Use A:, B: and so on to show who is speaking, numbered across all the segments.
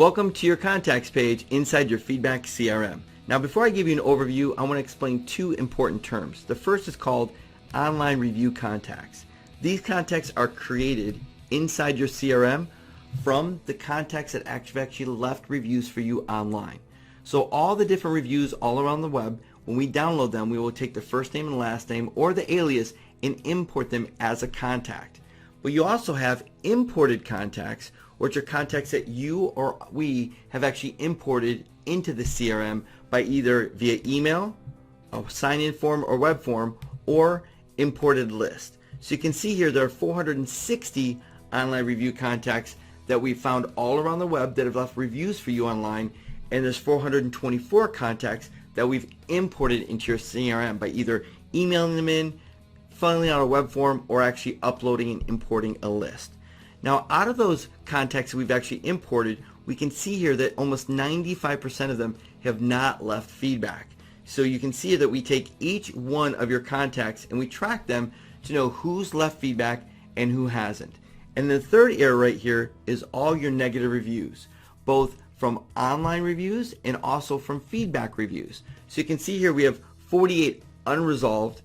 A: Welcome to your contacts page inside your Feedback CRM. Now before I give you an overview, I want to explain two important terms. The first is called online review contacts. These contacts are created inside your CRM from the contacts that actually left reviews for you online. So all the different reviews all around the web, when we download them, we will take the first name and last name or the alias and import them as a contact. But you also have imported contacts, which are contacts that you or we have actually imported into the CRM by either via email, a sign-in form or web form, or imported list. So you can see here there are 460 online review contacts that we found all around the web that have left reviews for you online, and there's 424 contacts that we've imported into your CRM by either emailing them in, filling out a web form, or actually uploading and importing a list. Now out of those contacts that we've actually imported, we can see here that almost 95% of them have not left feedback. So you can see that we take each one of your contacts and we track them to know who's left feedback and who hasn't. And the third area right here is all your negative reviews, both from online reviews and also from feedback reviews. So you can see here we have 48 unresolved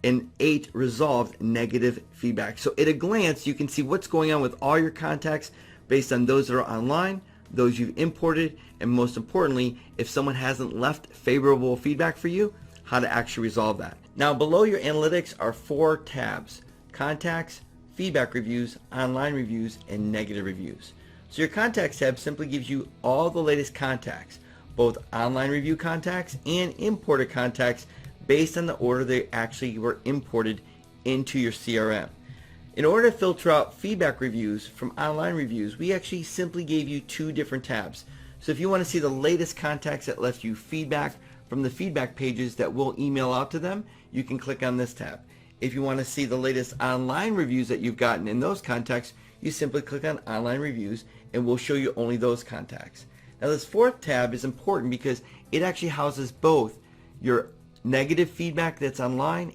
A: and 8 resolved negative feedback. So at a glance, you can see what's going on with all your contacts based on those that are online, those you've imported, and most importantly, if someone hasn't left favorable feedback for you, how to actually resolve that. Now below your analytics are 4 tabs: contacts, feedback reviews, online reviews, and negative reviews. So your contacts tab simply gives you all the latest contacts, both online review contacts and imported contacts, based on the order they actually were imported into your CRM. In order to filter out feedback reviews from online reviews, we actually simply gave you 2 different tabs. So if you want to see the latest contacts that left you feedback from the feedback pages that we'll email out to them, you can click on this tab. If you want to see the latest online reviews that you've gotten in those contacts, you simply click on online reviews and we'll show you only those contacts. Now this 4th tab is important because it actually houses both your negative feedback that's online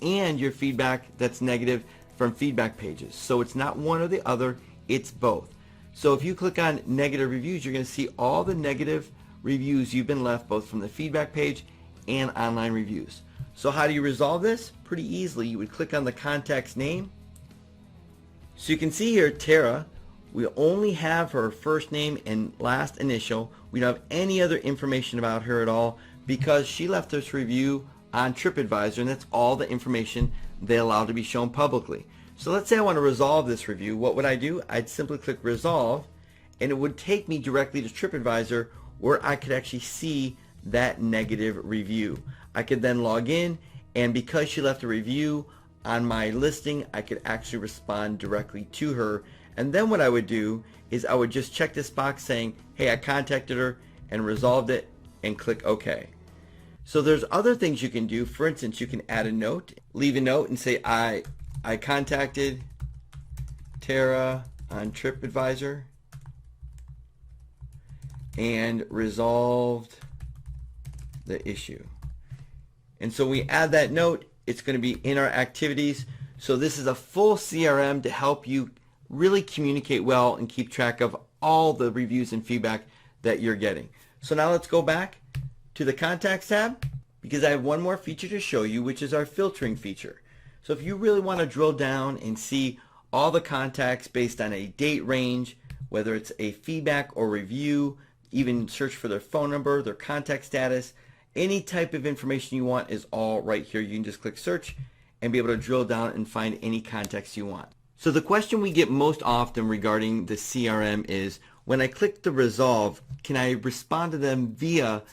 A: and your feedback that's negative from feedback pages. So it's not one or the other, it's both. So if you click on negative reviews, you're going to see all the negative reviews you've been left both from the feedback page and online reviews. So how do you resolve this? Pretty easily. You would click on the contact's name. So you can see here Tara, we only have her first name and last initial. We don't have any other information about her at all, because she left us a review on TripAdvisor, and that's all the information they allow to be shown publicly. So let's say I want to resolve this review. What would I do? I'd simply click resolve, and it would take me directly to TripAdvisor, where I could actually see that negative review. I could then log in, and because she left a review on my listing, I could actually respond directly to her. And then what I would do is I would just check this box saying, hey, I contacted her and resolved it, and click OK. So there's other things you can do. For instance, you can add a note, leave a note and say, I contacted Tara on TripAdvisor and resolved the issue. And so we add that note, it's going to be in our activities. So this is a full CRM to help you really communicate well and keep track of all the reviews and feedback that you're getting. So now let's go back to the contacts tab, because I have one more feature to show you, which is our filtering feature. So if you really want to drill down and see all the contacts based on a date range, whether it's a feedback or review, even search for their phone number, their contact status, any type of information you want is all right here. You can just click search and be able to drill down and find any context you want. So the question we get most often regarding the CRM is, when I click the resolve, can I respond to them via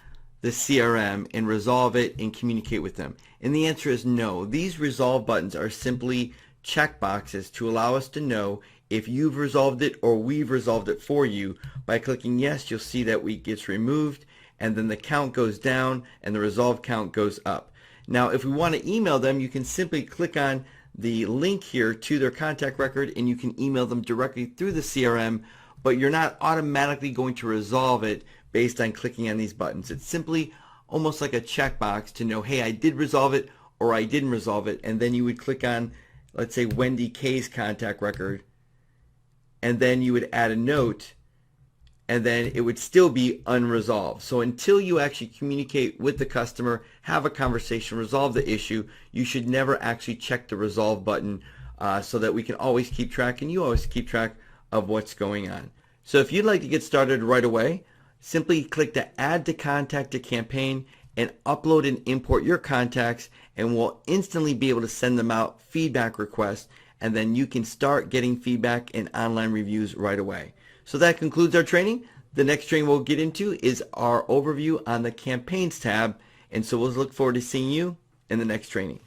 A: the CRM and resolve it and communicate with them? And the answer is no. These resolve buttons are simply checkboxes to allow us to know if you've resolved it or we've resolved it for you. By clicking yes, you'll see that it gets removed, and then the count goes down and the resolve count goes up. Now if we want to email them, you can simply click on the link here to their contact record and you can email them directly through the CRM, but you're not automatically going to resolve it based on clicking on these buttons. It's simply almost like a checkbox to know, hey, I did resolve it or I didn't resolve it. And then you would click on, let's say, Wendy K's contact record, and then you would add a note and then it would still be unresolved. So until you actually communicate with the customer, have a conversation, resolve the issue, you should never actually check the resolve button so that we can always keep track and you always keep track of what's going on. So if you'd like to get started right away, simply click the Add to Contact to Campaign and upload and import your contacts, and we'll instantly be able to send them out feedback requests, and then you can start getting feedback and online reviews right away. So that concludes our training. The next training we'll get into is our overview on the Campaigns tab, and so we'll look forward to seeing you in the next training.